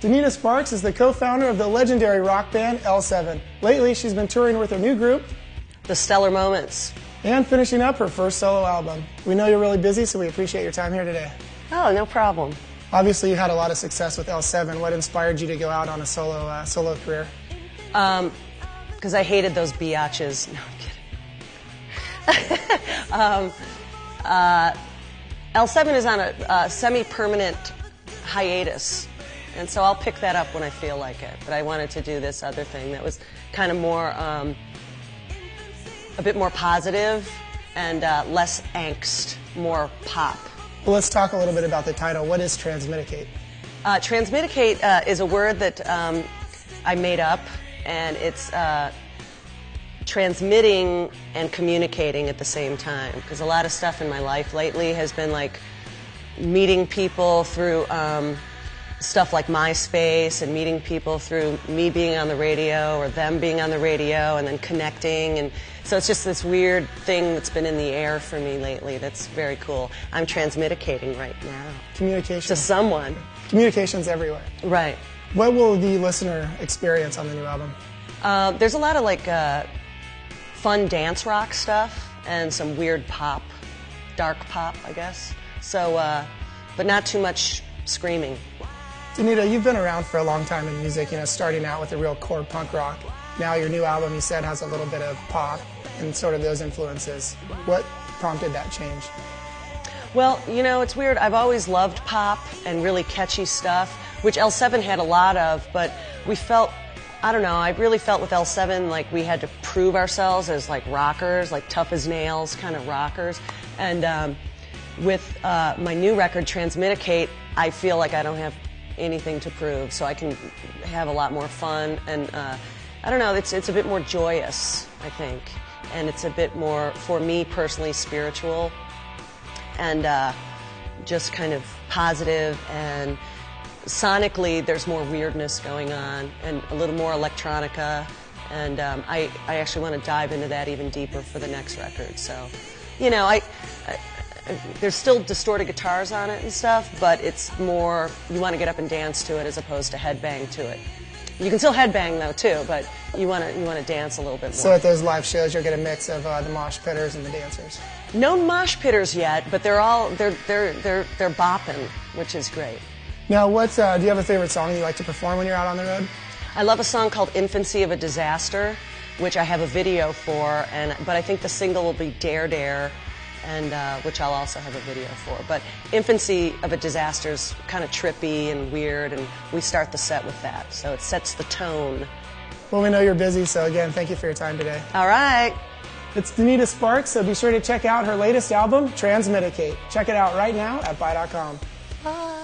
Donita Sparks is the co-founder of the legendary rock band L7. Lately, she's been touring with her new group, The Stellar Moments, and finishing up her first solo album. We know you're really busy, so we appreciate your time here today. Oh, no problem. Obviously, you had a lot of success with L7. What inspired you to go out on a solo career? Because I hated those biatches. No, I'm kidding. L7 is on a semi-permanent hiatus, and so I'll pick that up when I feel like it. But I wanted to do this other thing that was kind of more, a bit more positive and less angst, more pop. Well, let's talk a little bit about the title. What is Transmiticate? Transmiticate is a word that I made up, and it's transmitting and communicating at the same time. Because a lot of stuff in my life lately has been like meeting people through stuff like MySpace, and meeting people through me being on the radio or them being on the radio, and then connecting. And so it's just this weird thing that's been in the air for me lately that's very cool. I'm transmiticating right now. Communication. To someone. Communication's everywhere. Right. What will the listener experience on the new album? There's a lot of like fun dance rock stuff and some weird pop, dark pop, I guess. So, but not too much screaming. Donita, you've been around for a long time in music, starting out with a real core punk rock. Now your new album, you said, has a little bit of pop and sort of those influences. What prompted that change? Well, it's weird. I've always loved pop and really catchy stuff, which L7 had a lot of, but we felt, I don't know, I really felt with L7 like we had to prove ourselves as like rockers, like tough as nails kind of rockers. And with my new record, Transmiticate, I feel like I don't have anything to prove, so I can have a lot more fun. And I don't know, it's a bit more joyous, I think. And it's a bit more, for me personally, spiritual. And just kind of positive, and sonically there's more weirdness going on and a little more electronica, and I actually want to dive into that even deeper for the next record. So, there's still distorted guitars on it and stuff, but it's more, you want to get up and dance to it as opposed to headbang to it. You can still headbang though too, but you want to dance a little bit more. So at those live shows, you'll get a mix of the mosh pitters and the dancers. No mosh pitters yet, but they're bopping, which is great. Now, do you have a favorite song you like to perform when you're out on the road? I love a song called "Infancy of a Disaster," which I have a video for, but I think the single will be "Dare Dare," and which I'll also have a video for. But "Infancy of a Disaster" is kind of trippy and weird, and we start the set with that, so it sets the tone. Well, we know you're busy, so again, thank you for your time today. All right. It's Donita Sparks, so be sure to check out her latest album, Transmiticate. Check it out right now at buy.com. Bye.